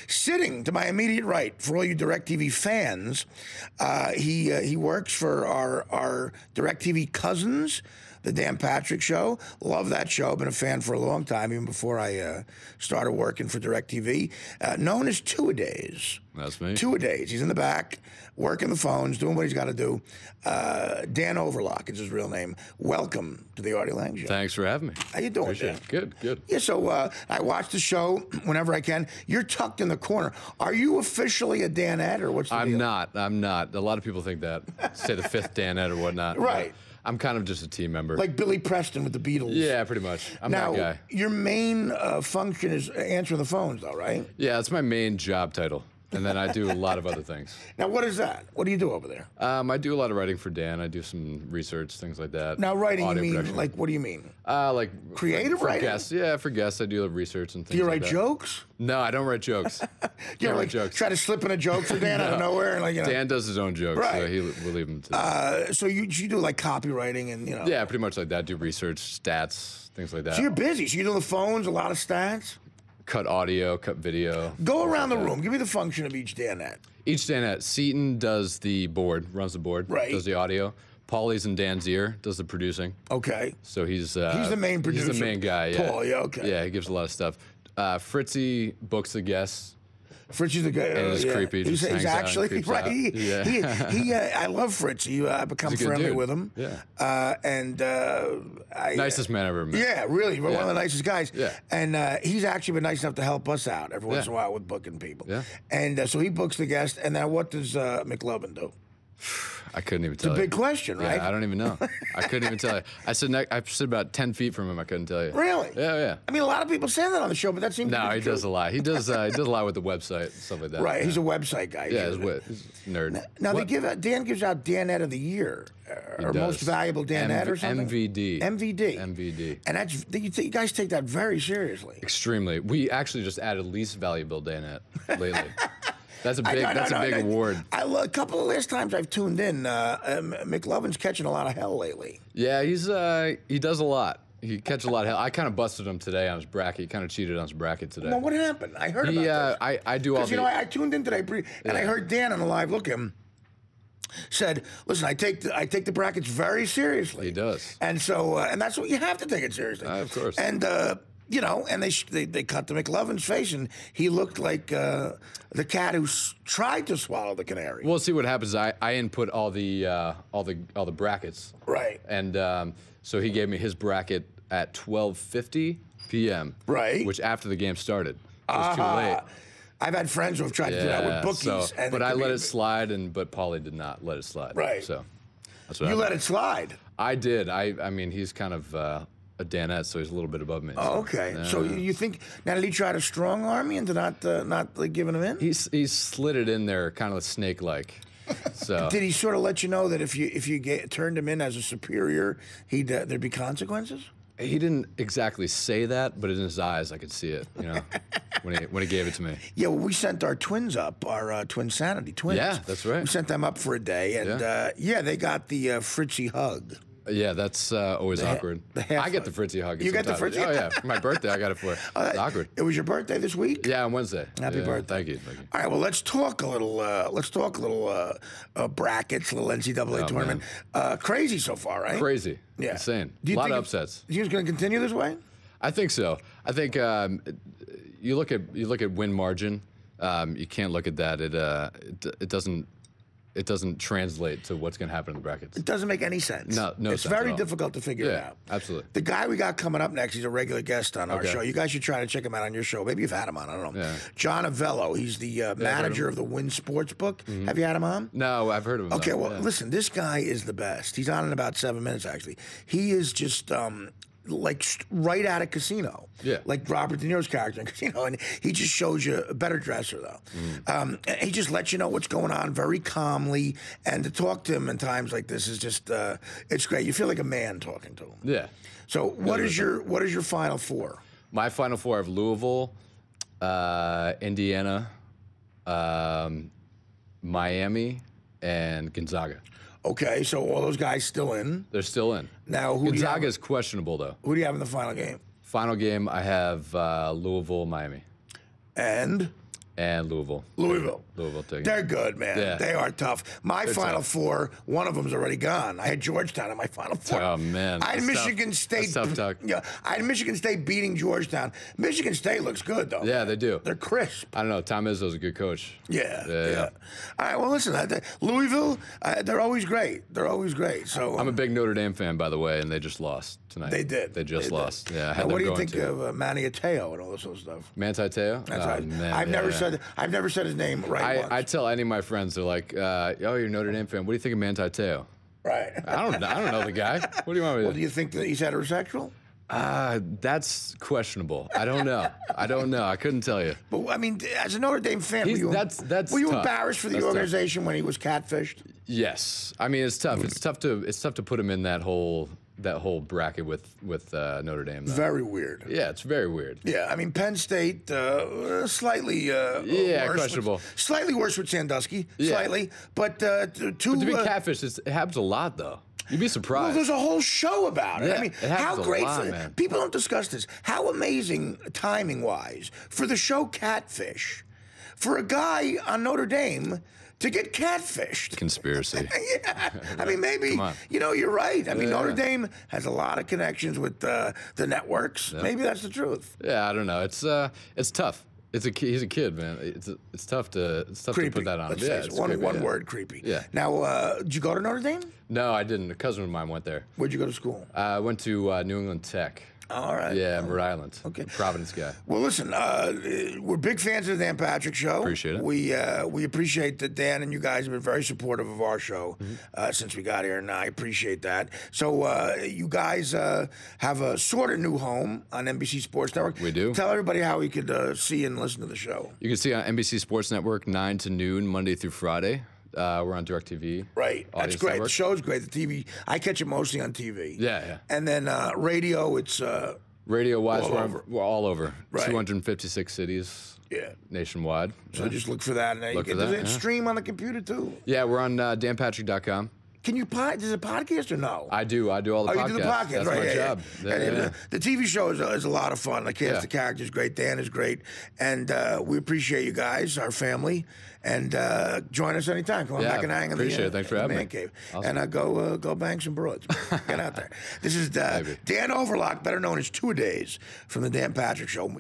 Sitting to my immediate right, for all you DirecTV fans, he works for our DirecTV cousins, the Dan Patrick Show. Love that show. Been a fan for a long time, even before I started working for DirecTV. Known as Two-A-Days. That's me. Two-A-Days. He's in the back, working the phones, doing what he's got to do. Dan Overlock is his real name. Welcome to the Artie Lange Show. Thanks for having me. How you doing, Dan? Good, good. Yeah, so I watch the show whenever I can. You're tucked in the corner. Are you officially a Danette, or what's the deal? I'm not. A lot of people think that. Say the fifth Danette or whatnot. Right. I'm kind of just a team member. Like Billy Preston with the Beatles. Yeah, pretty much. I'm that guy. Your main function is answering the phones, though, right? Yeah, that's my main job title. And then I do a lot of other things. Now, what is that? What do you do over there? I do a lot of writing for Dan. I do some research, things like that. Now, writing, Audio you mean, production. like, what do you mean? Like creative for writing? Guests. Yeah, for guests, I do research and things Do you like write that. jokes? No, I don't write jokes. You Can't like write jokes. try to slip in a joke for Dan out of nowhere? And like, you know. Dan does his own jokes, Right. so we'll leave him to So you do like copywriting and, you know. Yeah, pretty much like that. Do research, stats, things like that. So you're busy. So you do the phones, a lot of stats? Cut audio, cut video. Go around the room. Give me the function of each Danette. Each Danette, Seaton does the board, runs the board, Right. does the audio. Paulie's in Dan's ear, does the producing. Okay. So he's the main producer. He's the main guy, yeah. Paul, yeah, okay. Yeah, he gives a lot of stuff. Fritzy books the guests. Fritzy's the guy. And it's creepy. He's Just hangs out and actually creeps right. out. I love Fritzy. I've become He's a good friendly dude. with him. Yeah. Nicest man I've ever met. Yeah, really, one of the nicest guys. Yeah. And he's actually been nice enough to help us out every once in a while with booking people. Yeah. And so he books the guest. And now what does McLovin do? I couldn't even tell you. It's a big question, right? Yeah, I don't even know. I couldn't even tell you. I stood about 10 feet from him. I couldn't tell you. Really? Yeah, yeah. I mean, a lot of people say that on the show, but that seems to No, be he true. does a lot. He does a lot with the website and stuff like that. Right, Yeah. he's a website guy. Yeah, he's a nerd. Now What? Dan gives out Danette of the Year, or does. most valuable Danette or something. MVD. MVD. MVD. And that's you guys take that very seriously. Extremely. We actually just added least valuable Danette lately. That's a big award. A couple of last times I've tuned in, McLovin's catching a lot of hell lately. Yeah, he does a lot. He catches a lot of hell. I kind of busted him today on his bracket. He kind of cheated on his bracket today. Well, what happened? I heard about this. I do all the... Because, I tuned in today, and I heard Dan on the live look him said, listen, I take the brackets very seriously. He does. And so, and that's what you have to take it seriously. Of course. And, and they cut to McLovin's face, and he looked like the cat who tried to swallow the canary. We'll see what happens. I input all the brackets. Right. And so he gave me his bracket at 12:50 p.m. Right. Which after the game started. It was too late. I've had friends who have tried to do that with bookies. But I let it slide, but Paulie did not let it slide. Right. So that's what You happened. let it slide. I did. I mean, he's kind of a Danette, so he's a little bit above me. Oh, okay. So you think now, did he try to strong arm you into not like, giving him in? He slid it in there, kind of snake-like. So Did he sort of let you know that if you turned him in as a superior, there'd be consequences? he didn't exactly say that, but in his eyes, I could see it. When he gave it to me. Yeah, well, we sent our twins up, our Twin Sanity twins. Yeah, that's right. We sent them up for a day, and they got the Fritzy hug. Yeah, that's always awkward. I get the Fritzy hug. You get the sometimes. Fritzy? Oh yeah, for my birthday I got it for it. It's awkward. It was your birthday this week? Yeah, on Wednesday. Happy birthday! Thank you. Thank you. All right, well, let's talk a little. Brackets, a little NCAA tournament. Crazy so far, right? Crazy. Yeah. Insane. Do you a lot think of upsets. Do you think it's going to continue this way? I think so. I think you look at win margin. You can't look at that. It doesn't translate to what's going to happen in the brackets. It doesn't make any sense. No It's sense very at all. difficult to figure it out. Absolutely. The guy we got coming up next, he's a regular guest on our Okay. show. You guys should try to check him out on your show. Maybe you've had him on. I don't know. Yeah. John Avello. He's the manager of the Win Sportsbook. Have you had him on? No, I've heard of him. Okay, though. well, Yeah. listen, this guy is the best. He's on in about 7 minutes, actually. He is just right out of Casino. Yeah. Like Robert De Niro's character in Casino. And he just shows you a better dresser, though. He just lets you know what's going on very calmly. And to talk to him in times like this is just, it's great. You feel like a man talking to him. Yeah. So what is your Final Four? My Final Four have Louisville, Indiana, Miami, and Gonzaga. Okay, so all those guys still in. They're still in. Now, Gonzaga is questionable, though. Who do you have in the final game? Final game, I have Louisville, Miami. And? and Louisville. Louisville ticket. They're good, man. Yeah. They are tough. My Final Four, one of them's already gone. I had Georgetown in my Final Four. Oh, man. I had Michigan State. That's tough talk. Yeah, I had Michigan State beating Georgetown. Michigan State looks good, though. Yeah, they do. They're crisp. I don't know. Tom Izzo's a good coach. Yeah. All right, well, listen, Louisville, they're always great. They're always great. So I'm a big Notre Dame fan, by the way, and they just lost tonight. They did. They just lost. Yeah, I had Now, them what do you going think of Manny Ateo and all this sort of stuff? Manti Te'o? That's Oh, right. man, I've never said his name right once. I tell any of my friends, they're like, "Oh, you're a Notre Dame fan. What do you think of Manti Te'o?" Right. I don't know the guy. What do you want me to? Well, do you think that he's heterosexual? That's questionable. I don't know. I couldn't tell you. But I mean, as a Notre Dame fan, were you that's were you tough. embarrassed for the That's organization when he was catfished? Yes. I mean, it's tough. It's tough to put him in that whole bracket with Notre Dame. Though. Very weird. Yeah, it's very weird. Yeah, I mean, Penn State slightly worse questionable. Slightly worse with Sandusky, Yeah. slightly, but to be catfished, it happens a lot though. You'd be surprised. Well, there's a whole show about it. Yeah, I mean, it happens how a great lot, man. People don't discuss this. How amazing, timing-wise, for the show Catfish, for a guy on Notre Dame to get catfished. Conspiracy. Yeah, I mean, maybe you're right. I mean, Notre Dame has a lot of connections with the networks. Yeah. Maybe that's the truth. Yeah, I don't know. It's tough. He's a kid, man. It's tough to put that on him. Yeah, it's one word, creepy. Yeah. Now, did you go to Notre Dame? No, I didn't. A cousin of mine went there. Where'd you go to school? I went to New England Tech. All right. Yeah, Rhode Island. Okay. Providence guy. Well, listen, we're big fans of the Dan Patrick Show. Appreciate it. We appreciate that Dan and you guys have been very supportive of our show since we got here, and I appreciate that. So you guys have a sort of new home on NBC Sports Network. We do. Tell everybody how we could see and listen to the show. You can see on NBC Sports Network 9 to noon, Monday through Friday. We're on DirecTV. Right. That's great. The show's great. The TV, I catch it mostly on TV. Yeah. And then radio, it's... Radio-wise, we're all over. Right. 256 cities nationwide. So just look for that. And does it stream on the computer, too? Yeah, we're on danpatrick.com. Can you does it podcast or no? I do all the podcasts. You do the podcast, That's right? my job. Yeah. The TV show is a lot of fun. The cast, the characters, great. Dan is great, and we appreciate you guys, our family, and join us anytime. Come on back and hang in appreciate it. Thanks for having man me. Cave, awesome. And go bang some broads. Get out there. This is Dan Overlock, better known as Two-A-Days from the Dan Patrick Show.